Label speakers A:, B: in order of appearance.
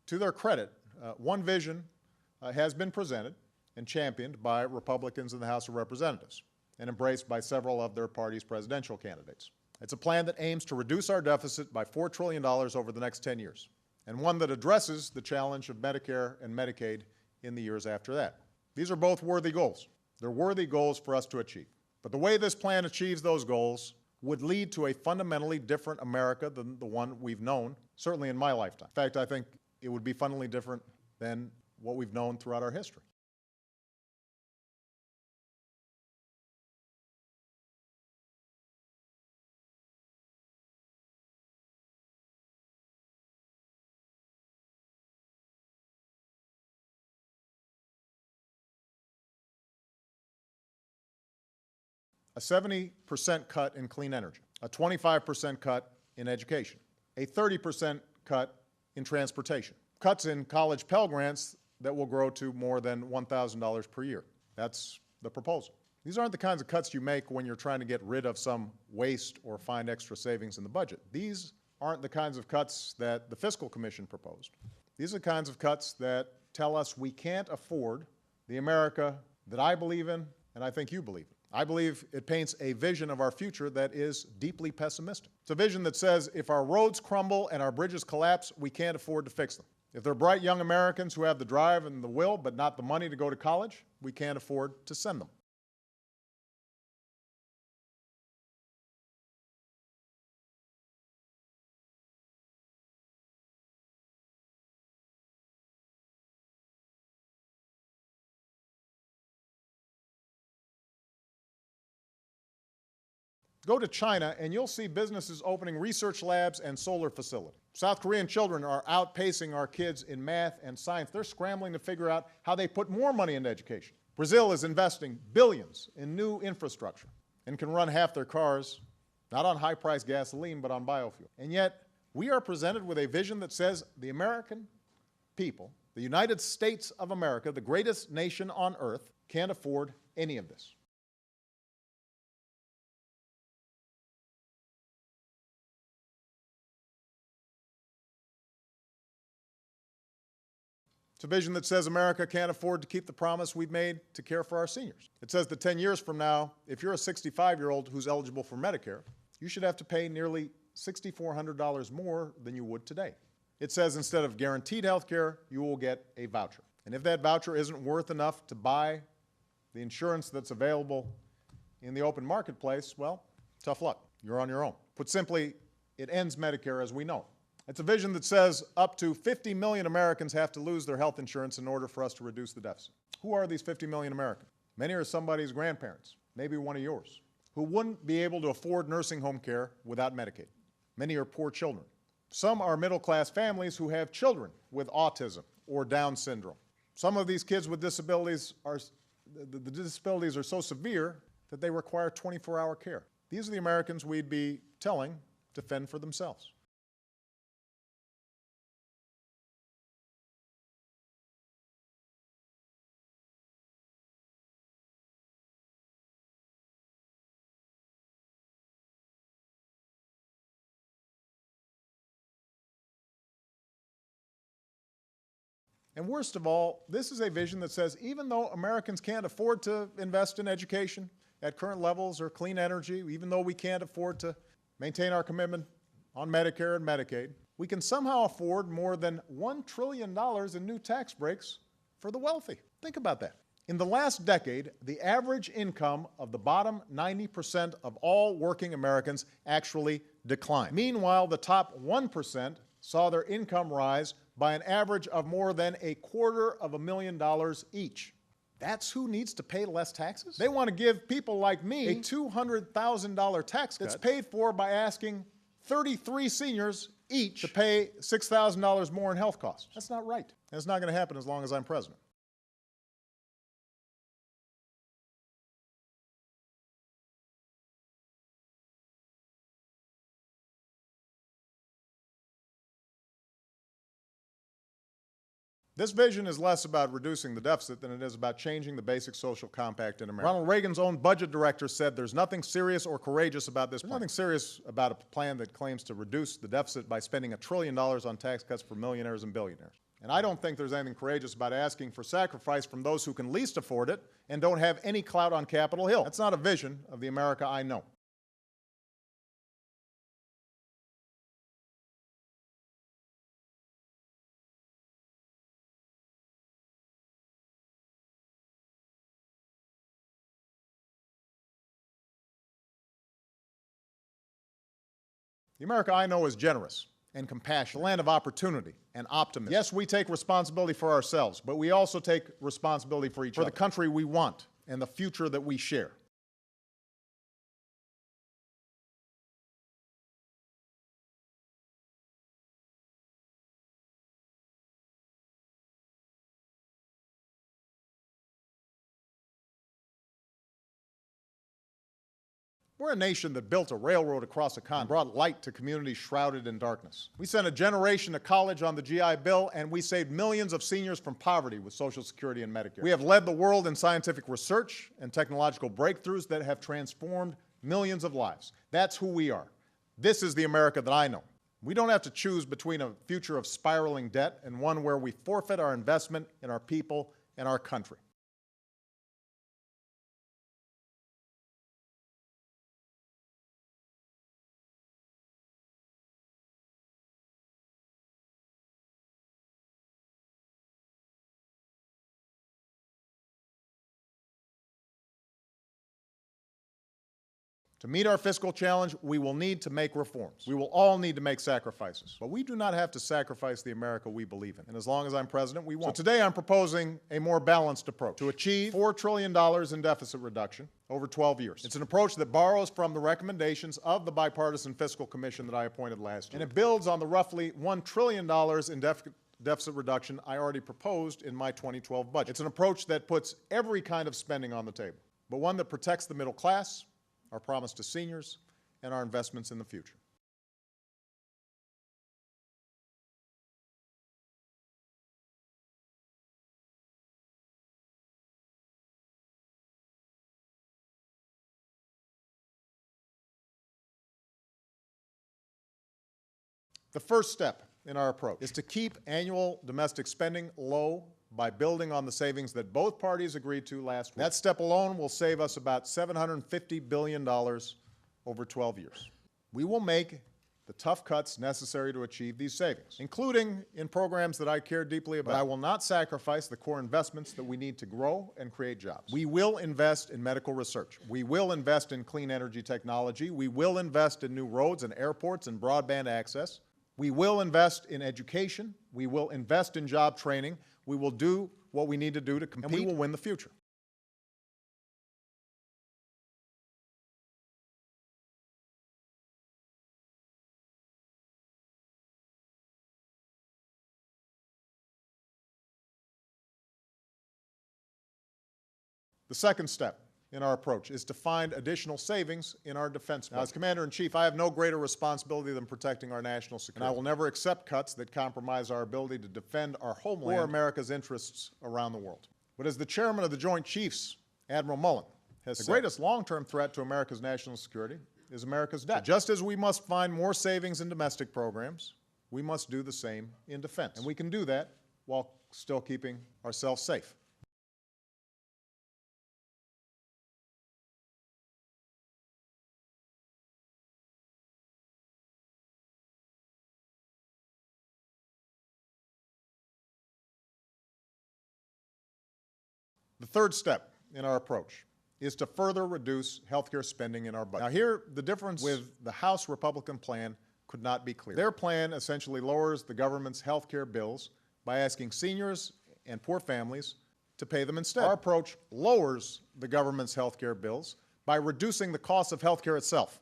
A: To their credit, one vision has been presented and championed by Republicans in the House of Representatives and embraced by several of their party's presidential candidates. It's a plan that aims to reduce our deficit by $4 trillion over the next 10 years, and one that addresses the challenge of Medicare and Medicaid in the years after that. These are both worthy goals. They're worthy goals for us to achieve. But the way this plan achieves those goals would lead to a fundamentally different America than the one we've known, certainly in my lifetime. In fact, I think it would be fundamentally different than what we've known throughout our history. A 70% cut in clean energy, a 25% cut in education, a 30% cut in transportation, cuts in college Pell Grants that will grow to more than $1,000 per year. That's the proposal. These aren't the kinds of cuts you make when you're trying to get rid of some waste or find extra savings in the budget. These aren't the kinds of cuts that the Fiscal Commission proposed. These are the kinds of cuts that tell us we can't afford the America that I believe in and I think you believe in. I believe it paints a vision of our future that is deeply pessimistic. It's a vision that says if our roads crumble and our bridges collapse, we can't afford to fix them. If they're bright young Americans who have the drive and the will but not the money to go to college, we can't afford to send them. Go to China and you'll see businesses opening research labs and solar facilities. South Korean children are outpacing our kids in math and science. They're scrambling to figure out how they put more money into education. Brazil is investing billions in new infrastructure and can run half their cars, not on high-priced gasoline, but on biofuel. And yet, we are presented with a vision that says the American people, the United States of America, the greatest nation on earth, can't afford any of this. It's a vision that says America can't afford to keep the promise we've made to care for our seniors. It says that 10 years from now, if you're a 65-year-old who's eligible for Medicare, you should have to pay nearly $6,400 more than you would today. It says instead of guaranteed health care, you will get a voucher. And if that voucher isn't worth enough to buy the insurance that's available in the open marketplace, well, tough luck. You're on your own. Put simply, it ends Medicare as we know it. It's a vision that says up to 50 million Americans have to lose their health insurance in order for us to reduce the deficit. Who are these 50 million Americans? Many are somebody's grandparents, maybe one of yours, who wouldn't be able to afford nursing home care without Medicaid. Many are poor children. Some are middle-class families who have children with autism or Down syndrome. Some of these kids with disabilities the disabilities are so severe that they require 24-hour care. These are the Americans we'd be telling to fend for themselves. And worst of all, this is a vision that says even though Americans can't afford to invest in education at current levels or clean energy, even though we can't afford to maintain our commitment on Medicare and Medicaid, we can somehow afford more than $1 trillion in new tax breaks for the wealthy. Think about that. In the last decade, the average income of the bottom 90% of all working Americans actually declined. Meanwhile, the top 1% saw their income rise by an average of more than $250,000 each. That's who needs to pay less taxes? They want to give people like me a $200,000 tax cut that's paid for by asking 33 seniors each to pay $6,000 more in health costs. That's not right. And it's not going to happen as long as I'm president. This vision is less about reducing the deficit than it is about changing the basic social compact in America. Ronald Reagan's own budget director said there's nothing serious or courageous about this plan. There's nothing serious about a plan that claims to reduce the deficit by spending $1 trillion on tax cuts for millionaires and billionaires. And I don't think there's anything courageous about asking for sacrifice from those who can least afford it and don't have any clout on Capitol Hill. That's not a vision of the America I know. The America I know is generous and compassionate, a land of opportunity and optimism. Yes, we take responsibility for ourselves, but we also take responsibility for each other, for the country we want and the future that we share. We're a nation that built a railroad across a continent, brought light to communities shrouded in darkness. We sent a generation to college on the GI Bill, and we saved millions of seniors from poverty with Social Security and Medicare. We have led the world in scientific research and technological breakthroughs that have transformed millions of lives. That's who we are. This is the America that I know. We don't have to choose between a future of spiraling debt and one where we forfeit our investment in our people and our country. To meet our fiscal challenge, we will need to make reforms. We will all need to make sacrifices. But we do not have to sacrifice the America we believe in. And as long as I'm president, we won't. So today I'm proposing a more balanced approach to achieve $4 trillion in deficit reduction over 12 years. It's an approach that borrows from the recommendations of the Bipartisan Fiscal Commission that I appointed last year. And it builds on the roughly $1 trillion in deficit reduction I already proposed in my 2012 budget. It's an approach that puts every kind of spending on the table, but one that protects the middle class, our promise to seniors, and our investments in the future. The first step in our approach is to keep annual domestic spending low by building on the savings that both parties agreed to last week. That step alone will save us about $750 billion over 12 years. We will make the tough cuts necessary to achieve these savings, including in programs that I care deeply about. But I will not sacrifice the core investments that we need to grow and create jobs. We will invest in medical research. We will invest in clean energy technology. We will invest in new roads and airports and broadband access. We will invest in education. We will invest in job training. We will do what we need to do to compete, and we will win the future. The second step in our approach is to find additional savings in our defense budget. Now, as Commander-in-Chief, I have no greater responsibility than protecting our national security. And I will never accept cuts that compromise our ability to defend our homeland or America's interests around the world. But as the Chairman of the Joint Chiefs, Admiral Mullen, has said, the greatest long-term threat to America's national security is America's debt. So just as we must find more savings in domestic programs, we must do the same in defense. And we can do that while still keeping ourselves safe. The third step in our approach is to further reduce healthcare spending in our budget. Now here, the difference with the House Republican plan could not be clearer. Their plan essentially lowers the government's healthcare bills by asking seniors and poor families to pay them instead. Our approach lowers the government's healthcare bills by reducing the cost of healthcare itself.